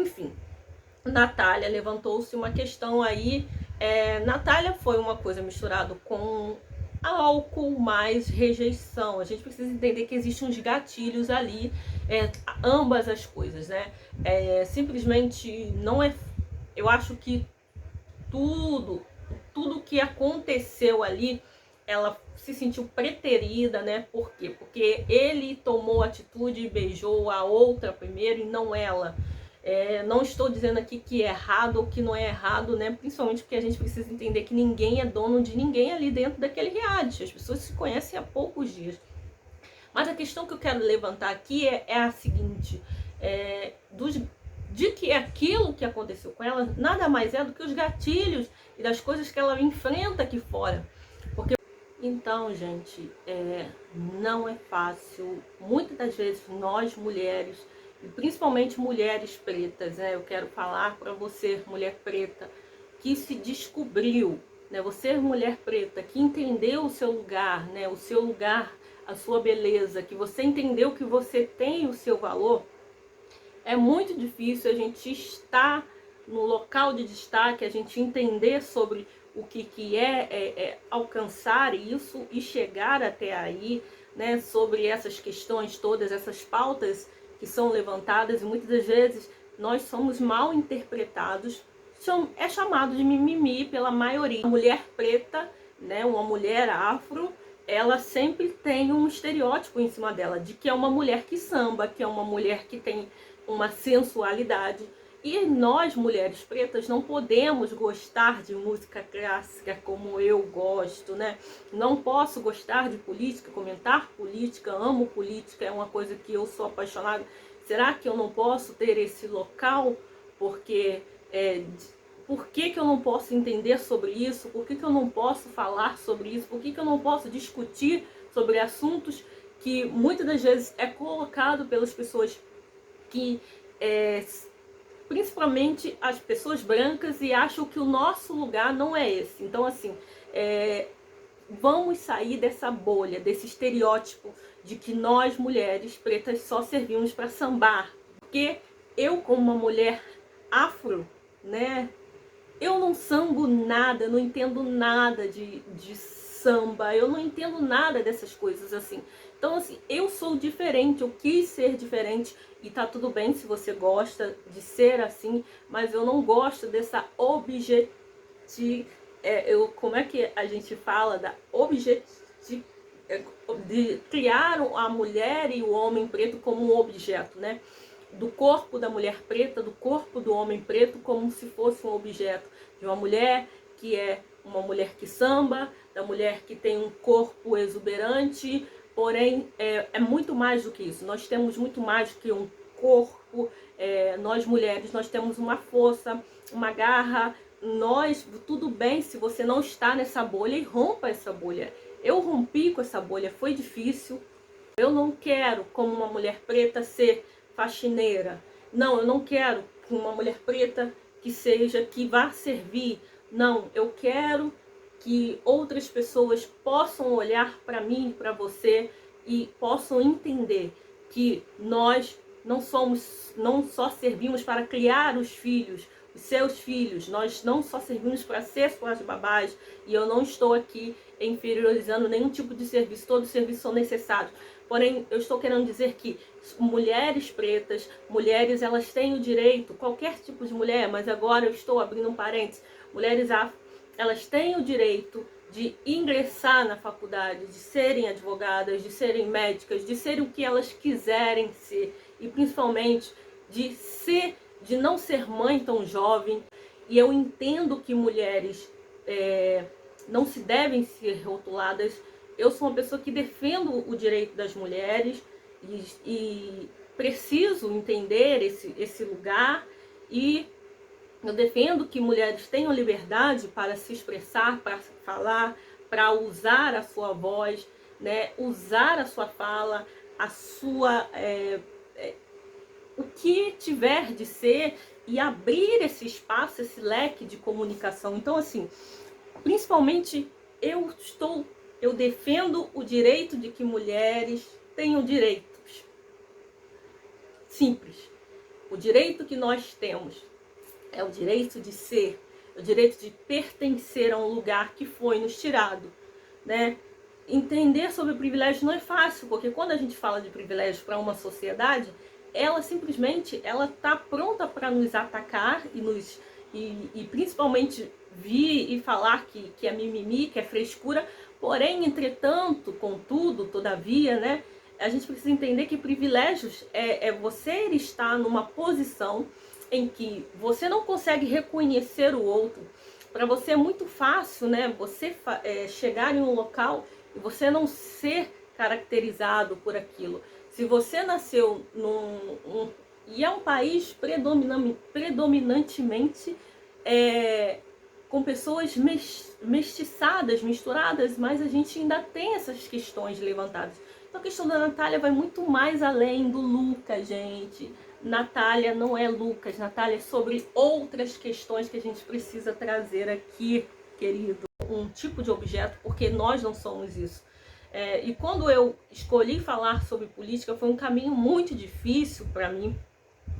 enfim, Natália, levantou-se uma questão aí. Natália foi uma coisa misturada com álcool mais rejeição. A gente precisa entender que existem uns gatilhos ali, ambas as coisas, né? Simplesmente não é. Eu acho que tudo que aconteceu ali, ela se sentiu preterida, né? Por quê? Porque ele tomou atitude e beijou a outra primeiro e não ela. Não estou dizendo aqui que é errado ou que não é errado, né? Principalmente porque a gente precisa entender que ninguém é dono de ninguém ali dentro daquele reality. As pessoas se conhecem há poucos dias. Mas a questão que eu quero levantar aqui é a seguinte: de que aquilo que aconteceu com ela nada mais é do que os gatilhos e das coisas que ela enfrenta aqui fora. Porque então, gente, não é fácil. Muitas das vezes nós mulheres, e principalmente mulheres pretas, eu quero falar para você, mulher preta, que se descobriu, né? Você, mulher preta, que entendeu o seu lugar, né? O seu lugar, a sua beleza, que você entendeu que você tem o seu valor. É muito difícil a gente estar no local de destaque, a gente entender sobre o que é alcançar isso e chegar até aí, né? Sobre essas questões todas, essas pautas que são levantadas, e muitas das vezes nós somos mal interpretados, é chamado de mimimi pela maioria. A mulher preta, né? Uma mulher afro, ela sempre tem um estereótipo em cima dela, de que é uma mulher que samba, que é uma mulher que tem uma sensualidade. E nós, mulheres pretas, não podemos gostar de música clássica como eu gosto, né? Não posso gostar de política, comentar política, amo política, é uma coisa que eu sou apaixonada. Será que eu não posso ter esse local? Porque por que eu não posso entender sobre isso? Por que eu não posso falar sobre isso? Por que eu não posso discutir sobre assuntos que muitas das vezes é colocado pelas pessoas que principalmente as pessoas brancas, e acham que o nosso lugar não é esse. Então, assim, vamos sair dessa bolha, desse estereótipo de que nós, mulheres pretas, só servimos para sambar. Porque eu, como uma mulher afro, né, eu não sambo nada, não entendo nada de samba, eu não entendo nada dessas coisas assim. Então, assim, eu sou diferente, eu quis ser diferente e tá tudo bem se você gosta de ser assim, mas eu não gosto dessa como é que a gente fala da de criar a mulher e o homem preto como um objeto, né? Do corpo da mulher preta, do corpo do homem preto, como se fosse um objeto. De uma mulher que é uma mulher que samba, da mulher que tem um corpo exuberante, porém é muito mais do que isso. Nós temos muito mais do que um corpo. Nós mulheres, nós temos uma força, uma garra. Tudo bem se você não está nessa bolha, e rompa essa bolha. Eu rompi com essa bolha, foi difícil. Eu não quero, como uma mulher preta, ser faxineira. Não, eu não quero uma mulher preta que vá servir. Não, eu quero que outras pessoas possam olhar para mim e para você e possam entender que nós não só servimos para criar os seus filhos, nós não só servimos para ser suas babás, e eu não estou aqui inferiorizando nenhum tipo de serviço, todos os serviços são necessários. Porém, eu estou querendo dizer que mulheres pretas, mulheres, elas têm o direito, qualquer tipo de mulher, mas agora eu estou abrindo um parênteses, mulheres afro, elas têm o direito de ingressar na faculdade, de serem advogadas, de serem médicas, de serem o que elas quiserem ser, e principalmente de não ser mãe tão jovem. E eu entendo que mulheres não se devem ser rotuladas. Eu sou uma pessoa que defendo o direito das mulheres e preciso entender esse lugar, e eu defendo que mulheres tenham liberdade para se expressar, para falar, para usar a sua voz, né? Usar a sua fala, a sua o que tiver de ser, e abrir esse espaço, esse leque de comunicação. Então, assim, principalmente eu defendo o direito de que mulheres tenham direitos. Simples. O direito que nós temos é o direito de ser, o direito de pertencer a um lugar que foi nos tirado, né? Entender sobre privilégio não é fácil, porque quando a gente fala de privilégio para uma sociedade, ela simplesmente ela tá pronta para nos atacar e principalmente vir e falar que é mimimi, que é frescura. Porém, entretanto, contudo, todavia, né, a gente precisa entender que privilégios é você estar numa posição em que você não consegue reconhecer o outro. Para você é muito fácil, né, você chegar em um local e você não ser caracterizado por aquilo. Se você nasceu e é um país predominantemente com pessoas mestiçadas, misturadas, mas a gente ainda tem essas questões levantadas. Então a questão da Natália vai muito mais além do Lucas, gente. Natália não é Lucas, Natália é sobre outras questões que a gente precisa trazer aqui, querido. Um tipo de objeto, porque nós não somos isso. E quando eu escolhi falar sobre política, foi um caminho muito difícil para mim,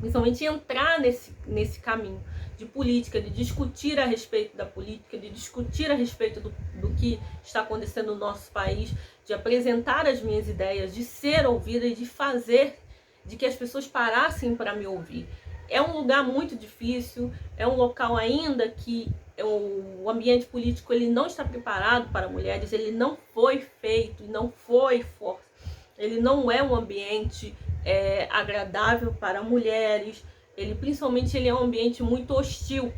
principalmente entrar nesse caminho de política, de discutir a respeito da política, de discutir a respeito do que está acontecendo no nosso país, de apresentar as minhas ideias, de ser ouvida e de fazer de que as pessoas parassem para me ouvir. É um lugar muito difícil, é um local ainda que o ambiente político ele não está preparado para mulheres, ele não foi feito, não foi forte, ele não é um ambiente agradável para mulheres, principalmente ele é um ambiente muito hostil.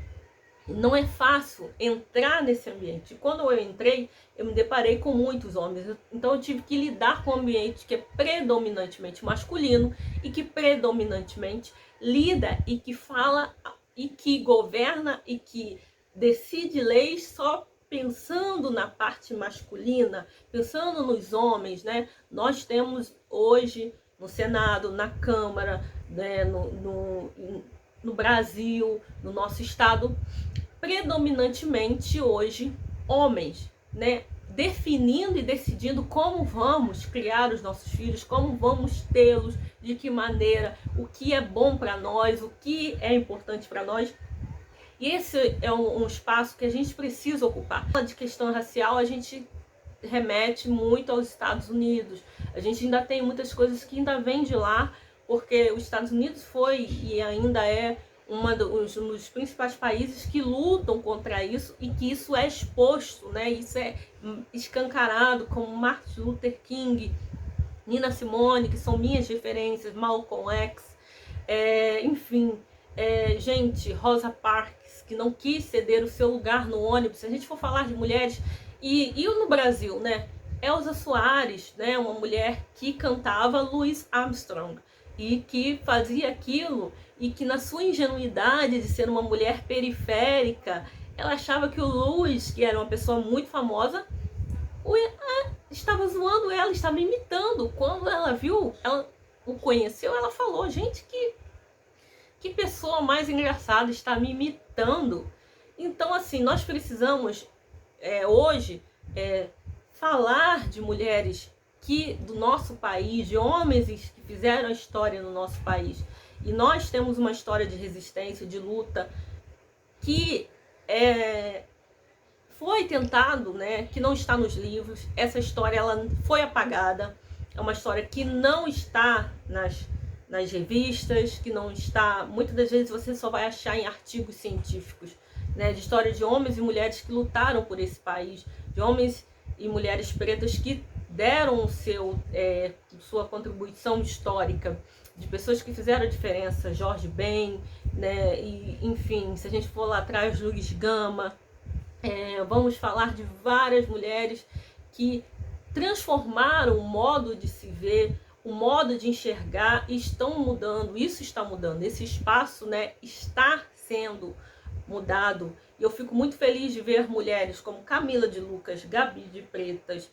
Não é fácil entrar nesse ambiente. Quando eu entrei, eu me deparei com muitos homens. Então eu tive que lidar com um ambiente que é predominantemente masculino e que predominantemente lida e que fala e que governa e que decide leis só pensando na parte masculina, pensando nos homens, né? Nós temos hoje no Senado, na Câmara, né, no Brasil, no nosso estado, predominantemente hoje homens, né, definindo e decidindo como vamos criar os nossos filhos, como vamos tê-los, de que maneira, o que é bom para nós, o que é importante para nós. E esse é um espaço que a gente precisa ocupar. De questão racial, a gente remete muito aos Estados Unidos. A gente ainda tem muitas coisas que ainda vêm de lá, porque os Estados Unidos foi e ainda é um dos principais países que lutam contra isso e que isso é exposto, né? Isso é escancarado, como Martin Luther King, Nina Simone, que são minhas referências, Malcolm X, enfim, gente, Rosa Parks, que não quis ceder o seu lugar no ônibus. Se a gente for falar de mulheres, e no Brasil, né? Elza Soares, né? Uma mulher que cantava Louis Armstrong e que fazia aquilo e que na sua ingenuidade de ser uma mulher periférica, ela achava que o Louis, que era uma pessoa muito famosa, estava zoando ela, estava imitando. Quando ela viu, ela o conheceu, ela falou, gente, que pessoa mais engraçada, está me imitando. Então, assim, nós precisamos hoje falar de mulheres do nosso país, de homens que fizeram a história no nosso país. E nós temos uma história de resistência, de luta, que foi tentado, né, que não está nos livros. Essa história ela foi apagada. É uma história que não está nas revistas, que não está... Muitas das vezes você só vai achar em artigos científicos, né, de história de homens e mulheres que lutaram por esse país, de homens e mulheres pretas que deram sua contribuição histórica, de pessoas que fizeram a diferença, Jorge Ben, né, e, enfim, se a gente for lá atrás, Luiz Gama, vamos falar de várias mulheres que transformaram o modo de se ver, o modo de enxergar, e estão mudando, isso está mudando, esse espaço, né, está sendo mudado. E eu fico muito feliz de ver mulheres como Camila de Lucas, Gabi de Pretas,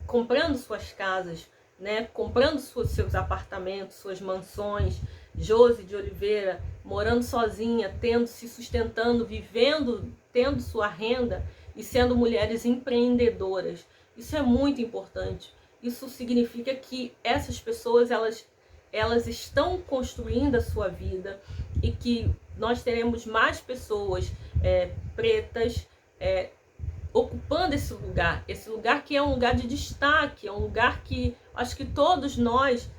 comprando suas casas, né, comprando seus apartamentos, suas mansões, Josi de Oliveira morando sozinha, se sustentando, vivendo, tendo sua renda e sendo mulheres empreendedoras. Isso é muito importante. Isso significa que essas pessoas, elas elas estão construindo a sua vida e que nós teremos mais pessoas pretas ocupando esse lugar que é um lugar de destaque, é um lugar que acho que todos nós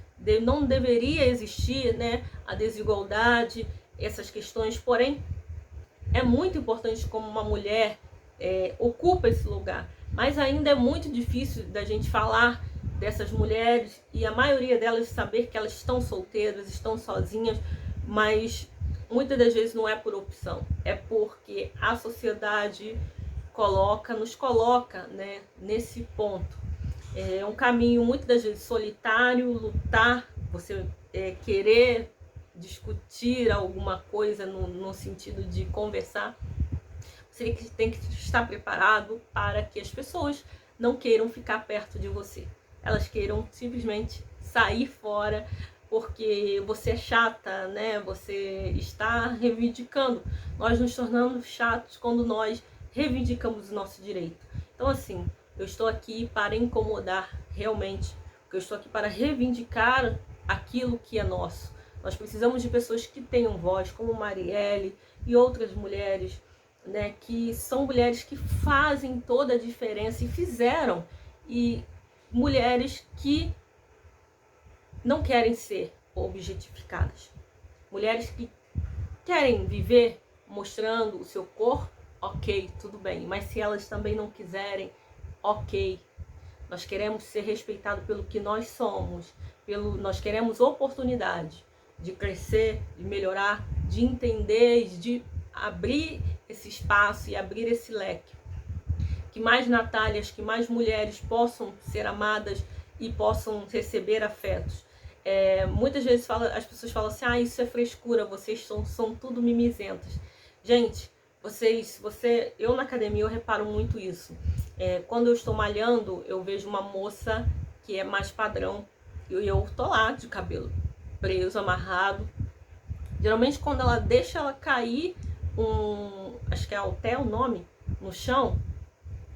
não deveria existir, né, a desigualdade, essas questões, porém é muito importante como uma mulher ocupa esse lugar, mas ainda é muito difícil da gente falar dessas mulheres e a maioria delas saber que elas estão solteiras, estão sozinhas, mas muitas das vezes não é por opção, é porque a sociedade nos coloca, né, nesse ponto. É um caminho muitas das vezes solitário, lutar, você querer discutir alguma coisa no sentido de conversar. Você tem que estar preparado para que as pessoas não queiram ficar perto de você. Elas queiram simplesmente sair fora porque você é chata, né? Você está reivindicando. Nós nos tornamos chatos quando nós reivindicamos o nosso direito. Então, assim, eu estou aqui para incomodar realmente, porque eu estou aqui para reivindicar aquilo que é nosso. Nós precisamos de pessoas que tenham voz, como Marielle e outras mulheres, né, que são mulheres que fazem toda a diferença e fizeram, e mulheres que não querem ser objetificadas, mulheres que querem viver mostrando o seu corpo, ok, tudo bem, mas se elas também não quiserem, ok, nós queremos ser respeitados pelo que nós somos, nós queremos oportunidade de crescer, de melhorar, de entender, de abrir esse espaço e abrir esse leque. Que mais Natálias, que mais mulheres possam ser amadas e possam receber afetos. Muitas vezes as pessoas falam assim, isso é frescura, vocês são tudo mimizentas. Gente, eu na academia eu reparo muito isso. Quando eu estou malhando, eu vejo uma moça que é mais padrão e eu tô lá de cabelo preso, amarrado. Geralmente quando ela deixa ela cair acho que é halter o nome, no chão,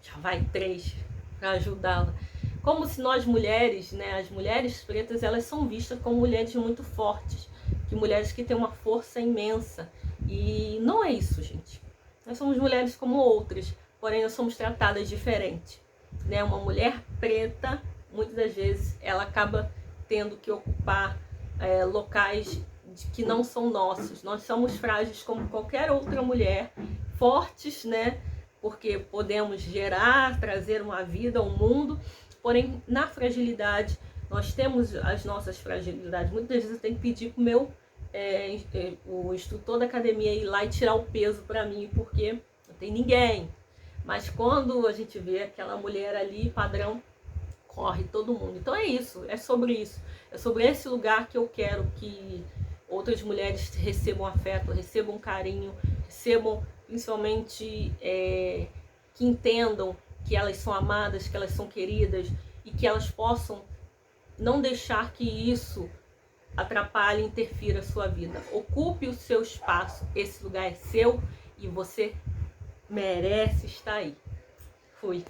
já vai 3 para ajudá-la. Como se nós mulheres, né, as mulheres pretas, elas são vistas como mulheres muito fortes, que mulheres que têm uma força imensa. E não é isso, gente. Nós somos mulheres como outras, porém nós somos tratadas diferente, né? Uma mulher preta, muitas das vezes, ela acaba tendo que ocupar locais que não são nossos. Nós somos frágeis como qualquer outra mulher, fortes, né? Porque podemos gerar, trazer uma vida ao mundo, porém na fragilidade, nós temos as nossas fragilidades. Muitas vezes eu tenho que pedir pro o instrutor da academia ir lá e tirar o peso para mim, porque não tem ninguém. Mas quando a gente vê aquela mulher ali, padrão, corre todo mundo. Então é isso, é sobre isso. É sobre esse lugar que eu quero que outras mulheres recebam afeto, recebam carinho, recebam principalmente que entendam que elas são amadas, que elas são queridas e que elas possam não deixar que isso atrapalhe, interfira a sua vida. Ocupe o seu espaço, esse lugar é seu e você merece estar aí. Fui.